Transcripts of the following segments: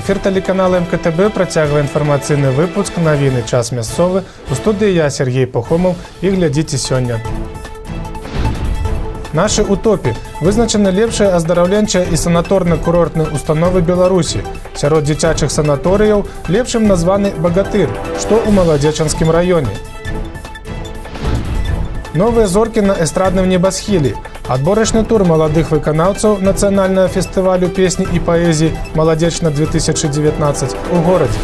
Эфір телеканалу МКТБ працягвае інфармацыйны выпуск навіны час мясцовы. У студыі я, Сергей Пахомов, і глядзіце сёння. Нашы утопі вызначаны лепшыя аздараўленчыя і санаторна-курортныя установы Беларусі. Сярод дзіцячых санаторыяў лепшым названы «Багатыр», што ў Маладзечанскім раёне. Новыя зоркі на эстрадным небасхілі. Адборачны тур маладых выканаўцаў нацыянальнага фестывалю песні і паэзіі «Маладзечна-2019» у горадзе.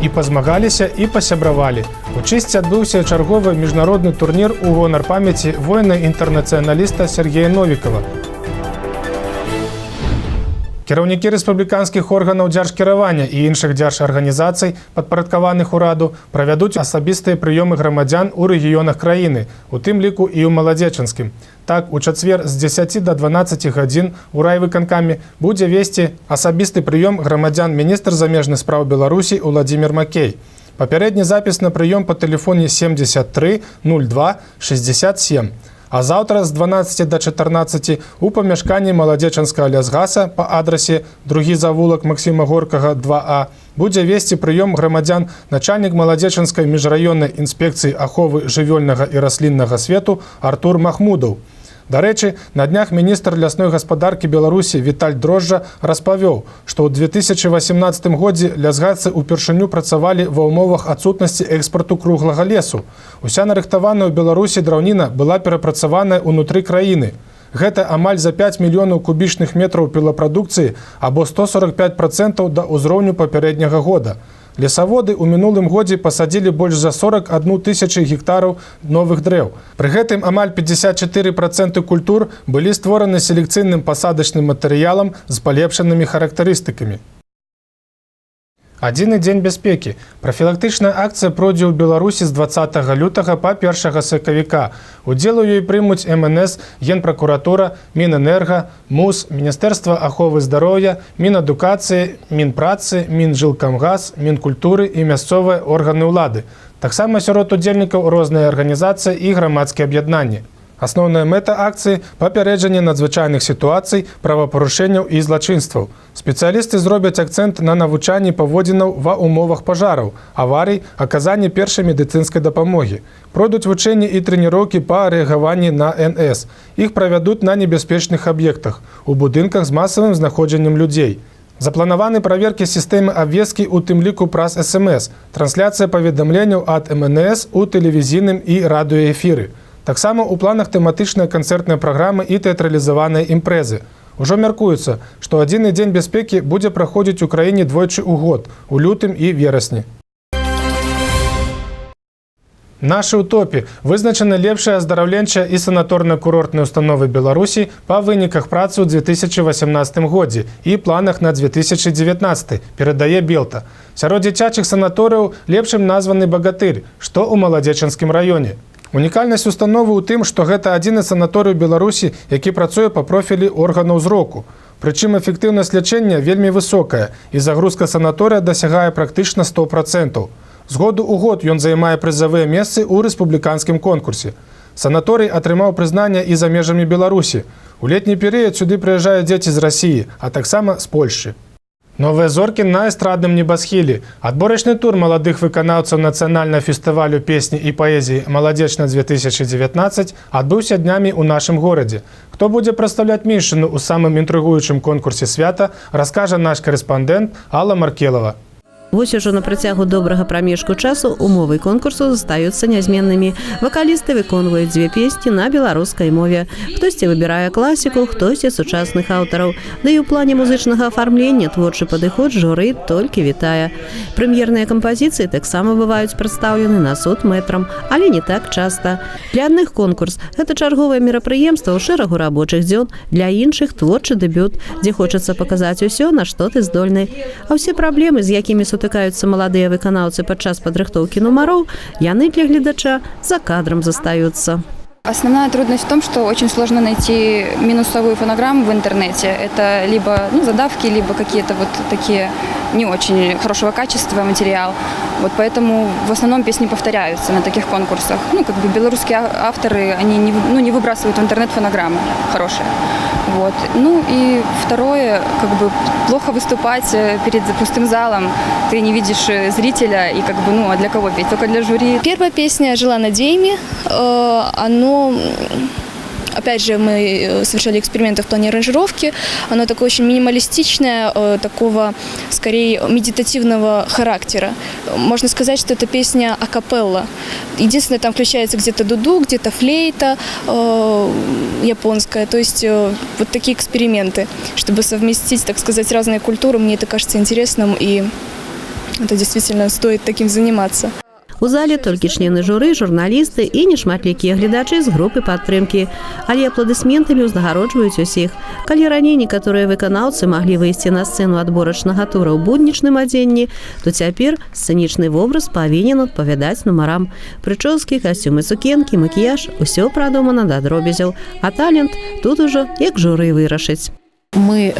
І пазмагаліся, і пасябравалі. У чысці адбыўся чарговы міжнародны турнір у гонар памяці воіна-інтэрнацыяналіста Сергея Новікава. Кіраўнікі рэспубліканскіх органаў дзяржкіравання і іншых дзяржарганізацый, падпарадкаваных ураду, правядуць асабістыя прыёмы грамадзян у рэгіёнах краіны, у тым ліку і ў Маладзечанскім. Так, у чацвер з 10 до 12 гадзін у райвыканкаме будзе весці асабісты прыём грамадзян міністр замежных спраў Беларусі Уладзімір Макей. Папярэдні запіс на прыём па тэлефоне 73 02 67. А заўтра з 12 до 14 у памяшканні Маладзечанскага лясгаса па адрасе другі завулак Максіма Горкага 2А будзе весці прыём грамадзян начальнік Маладзечанскай міжраённай інспекцыі аховы жывёльнага і расліннага свету Артур Махмудаў. Дарэчы, на днях міністр лясной гаспадаркі Беларусі Віталь Дрожжа распавёў, што ў 2018 годзе лясгацы ўпершыню працавалі ва ўмовах адсутнасці экспарту круглага лесу. Уся нарыхтаваная ў Беларусі драўніна была перапрацаваная ўнутры краіны. Гэта амаль за 5 мільёнаў кубічных метраў пілапрадукцыі або 145% да ўзроўню папярэдняга года. Лесаводы ў мінулым годзе пасадзілі больш за 41 тысячы гектараў новых дрэў. Пры гэтым амаль 54% культур былі створаны селекцыйным пасадачным матэрыялам з палепшанымі характарыстыкамі. Адзіны дзень бяспекі. Прафілактычная акцыя пройдзе ў Беларусі з 20 лютага па 1 сакавіка. Удзел у ёй прымуць МНС, Генпракуратура, Мінэнерга, МУС, Міністэрства аховы здароўя, Мінадукацыі, Мінпрацы, Мінжылкамгаз, Мінкультуры і мясцовыя органы ўлады. Таксама сярод удзельнікаў розныя арганізацыі і грамадскія аб'яднанні. Асноўная мэта акцыі – папярэджанне надзвычайных сітуацый, правапарушэнняў і злачынстваў. Спецыялісты зробяць акцэнт на навучанні паводзінаў ва ўмовах пажараў, аварый, аказанні першай медыцынскай дапамогі. Пройдуць вучэнні і трэніроўкі па рэагаванні на НС. Іх правядуць на небяспечных аб'ектах, у будынках з масавым знаходжаннем людзей. Запланаваны праверкі сістэмы абвесткі ў тым ліку праз СМС, трансляцыя паведамленняў ад МНС у тэлевізійным і радыёэфіры. Таксама ў планах тэматычныя канцэртныя праграмы і тэатралізаваныя імпрэзы. Ужо мяркуецца, што адзіны дзень бяспекі будзе праходзіць у краіне двойчы ў год, у лютым і верасні. Нашы ўтопі вызначаны лепшыя аздараўленчыя і санаторна-курортныя установы Беларусі па выніках працы ў 2018 годзе і планах на 2019, перадае Белта. Сярод дзіцячых санаторыяў лепшым названы «Багатыр», што ў Маладзечанскім раёне. Унікальнасць установы ў тым, што гэта адзіны санаторый у Беларусі, які працуе па профілі органаў зроку. Прычым эфектыўнасць лячэння вельмі высокая, і загрузка санаторыя дасягае практычна 100%. З году ў год ён займае прызавыя месцы ў рэспубліканскім конкурсе. Санаторый атрымаў прызнанне і за межамі Беларусі. У летні перыяд сюды прыязджаюць дзеці з Расіі, а таксама з Польшчы. Новыя зоркі на эстрадным небасхілі. Адборачны тур маладых выканаўцаў нацыянальнага фестывалю песні і паэзіі «Маладзечна-2019» адбыўся днямі ў нашым горадзе. Хто будзе прадстаўляць меншыну ў самым інтрыгуючым конкурсе свята, раскажа наш карэспандэнт Алла Маркелава. Вось ужо на працягу добрага прамежку часу умовы конкурсу застаюцца нязменнымі. Вакалісты выконваюць дзве песні на беларускай мове. Хтосьці выбірае класіку, хтосьці сучасных аўтараў. Да і ў плане музычнага афармлення творчы падыход журы толькі вітае. Прэм'ерныя кампазіцыі таксама бываюць прадстаўлены на суд мэтрам, але не так часта. Для адных конкурс – гэта чарговае мерапрыемства ў шэрагу рабочых дзён, для іншых творчы дэбют, дзе хочацца паказаць усё, на што ты здольны. А ўсе праблемы, з якімі сутыкаюцца маладыя выканаўцы падчас падрыхтоўкі нумароў, яны для гледача за кадром застаюцца. Основная трудность в том, что очень сложно найти минусовую фонограмму в интернете. Это либо задавки, либо какие-то вот такие не очень хорошего качества материал. Вот поэтому в основном песни повторяются на таких конкурсах. Ну, как бы белорусские авторы, они не выбрасывают в интернет фонограммы хорошие. Вот. Ну и второе, как бы плохо выступать перед пустым залом. Ты не видишь зрителя и как бы, ну, а для кого петь? Только для жюри. Первая песня «Жила на Дейме». Оно, опять же, мы совершали эксперименты в плане аранжировки. Оно такое очень минималистичное, такого, скорее, медитативного характера. Можно сказать, что это песня акапелла. Единственное, там включается где-то дуду, где-то флейта японская. То есть вот такие эксперименты, чтобы совместить, так сказать, разные культуры. Мне это кажется интересным, и это действительно стоит таким заниматься. У зале толькі члены журы, журналісты і нешматлікія гледачы з групы падтрымкі. Але апладысментамі ўзнагароджваюць усіх. Калі раней некаторыя выканаўцы маглі выйсці на сцэну адборачнага тура ў буднічным адзенні, то цяпер сцэнічны вобраз павінен адпавядаць нумарам. Прычоскі, касцюмы, сукенкі, макіяж – усё прадумана да дробязяў. А талент тут ужо як журы вырашыць. Мы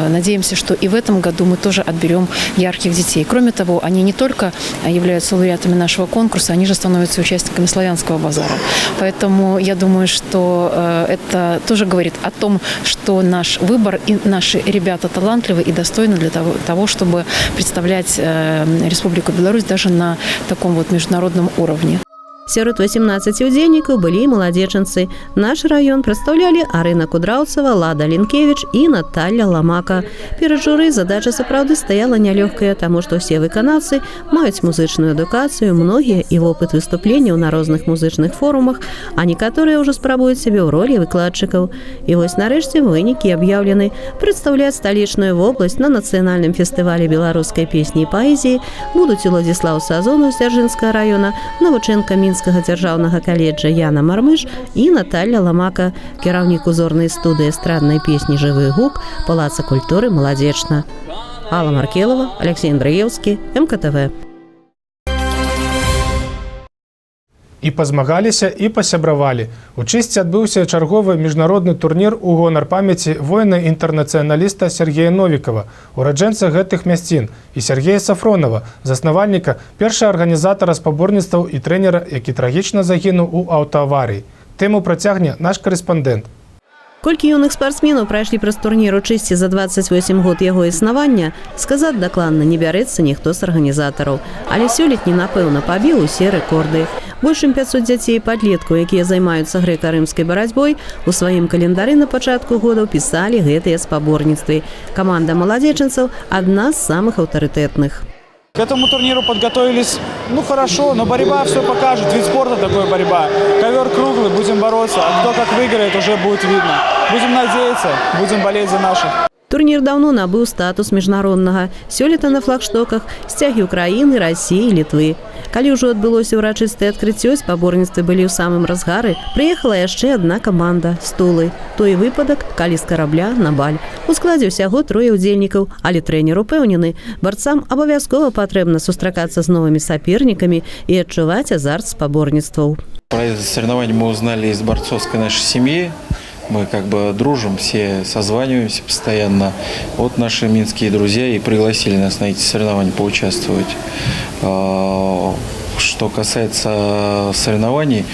надеемся, что и в этом году мы тоже отберем ярких детей. Кроме того, они не только являются лауреатами нашего конкурса, они же становятся участниками славянского базара. Поэтому я думаю, что это тоже говорит о том, что наш выбор и наши ребята талантливы и достойны для того, чтобы представлять Республику Беларусь даже на таком вот международном уровне. Сярод 18 удзельнікаў былі і маладзечанцы. Наш раён прадстаўлялі Арына Кудраўцава, Лада Лінкевіч і Наталья Ламака. Перад журы задача сапраўды стаяла нялёгкая, таму што ўсе выканаўцы маюць музычную адукацыю, многія і вопыт выступленняў на розных музычных форумах, а некаторыя ўжо спрабуюць сябе ў ролі выкладчыкаў. І вось нарэшце вынікі аб'яўлены. Прадстаўляць сталічную вобласць на нацыянальным фестывалі беларускай песні і паэзіі будуць Уладзіслаў Сазонаў з Дзяржынскага раёна, навучэнка Мінскага дзяржаўнага каледжа Яна Мармыш і Наталья Ламака, кіраўнік узорнай студыі эстраднай песні «Жывы гук» Палаца культуры «Маладзечна». Алла Маркелова, Алексей Андреевский, МКТВ. І пазмагаліся, і пасябравалі. У Чысці адбыўся чарговы міжнародны турнір у гонар памяці воіна-інтэрнацыяналіста Сергея Новікава, ураджэнца гэтых мясцін, і Сергея Сафронова, заснавальніка, першага арганізатара спаборніцтваў і трэнера, які трагічна загінуў у аўтааварыі. Тэму працягне наш карэспандэнт. Колькі юных спартсменаў прайшлі праз турнір у Чысці за 28 год яго існавання, сказаць дакладна не бярэцца ніхто з арганізатараў. Але сёлетні, напэўна, пабіў усе рэкорды. Больш чым 500 дзяцей і падлеткаў, якія займаюцца грэка-рымскай барацьбой, у сваім календары на пачатку года пісалі гэтыя спаборніцтвы. Каманда маладзечанцаў – адна з самых аўтарытэтных. К этому турниру подготовились, хорошо, но борьба все покажет. Вид спорта такой борьба. Ковер круглый, будем бороться. А кто как выиграет, уже будет видно. Будем надеяться, будем болеть за наших. Турнір даўно набыў статус міжнароднага. Сёлета на флагштоках сцягі Украіны, Расіі, Літвы. Калі ўжо адбылося ўрачыстае адкрыццё, спаборніцтвы былі ў самым разгары, прыехала яшчэ адна каманда – «Стулы». Той выпадак, калі з карабля на баль. У складзе ўсяго 3 удзельнікаў, але трэнер упэўнены, барцам абавязкова патрэбна сустракацца з новымі сапернікамі і адчуваць азарт спаборніцтваў. Про это соревнование мы узнали из борцовской нашей семьи. Мы как бы дружим, все созваниваемся постоянно. Вот наши минские друзья и пригласили нас на эти соревнования поучаствовать. Что касается соревнований,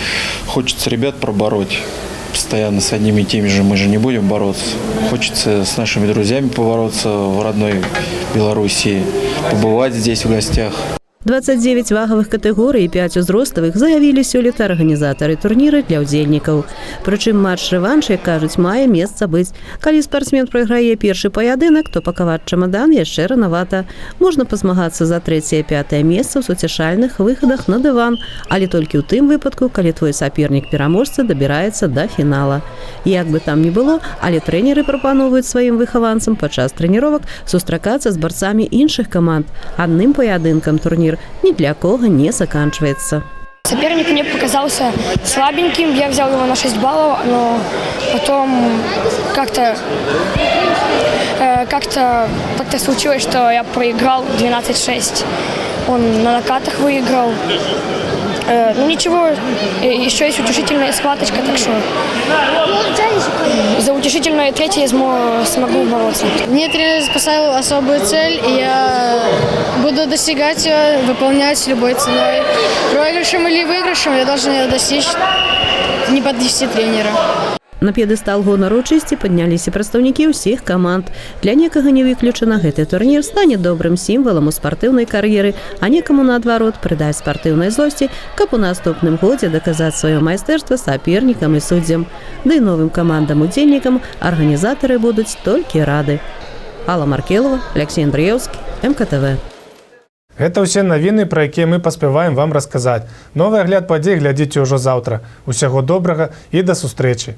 хочется ребят пробороть. Постоянно с одними и теми же мы же не будем бороться. Хочется с нашими друзьями побороться в родной Белоруссии, побывать здесь в гостях. 29 вагавых катэгорый і 5 узроставых заявілі сёлета арганізатары турніра для ўдзельнікаў. Прычым матч-рэванш, як кажуць, мае месца быць. Калі спартсмен прайграе першы паядынак, то пакаваць чамадан яшчэ ранавата. Можна пазмагацца за 3-5 месца ў суцяшальных выхадах на дыван, але толькі ў тым выпадку, калі твой сапернік-пераможца дабіраецца да фінала. Як бы там ні было, але трэнеры прапановваюць сваім выхаванцам падчас трэніровак сустракацца з барцамі іншых каманд. Адным паядынкам турнір ни для кого не заканчивается. Соперник мне показался слабеньким, я взял его на 6 баллов, но потом как-то случилось, что я проиграл 12-6. Он на накатах выиграл. Ну ничего, еще есть утешительная схваточка, так что за утешительное третье я смогу бороться. Мне тренер поставил особую цель, и я буду достигать ее, выполнять любой ценой. Проигрышем или выигрышем я должен ее достичь, не подвести тренера. На п'єдестал гонору чисті піднялися представники усіх команд. Для некага не выключана, гэты турнір стане добрым сімвалам у спартыўнай кар'еры, а некаму, наадварот, прыдаць спартыўнай злосці, каб у наступным годзе даказаць сваё майстэрства сапернікам і суддзям. Ды і новым камандам-удзельнікам арганізатары будуць толькі рады. Алла Маркелова, Алексей Андрыеўскі, МКТВ. Гэта ўсе навіны, пра якія мы паспяваем вам расказаць. Новы агляд падзей глядзіце ўжо заўтра. Усяго добрага і да сустрэчы.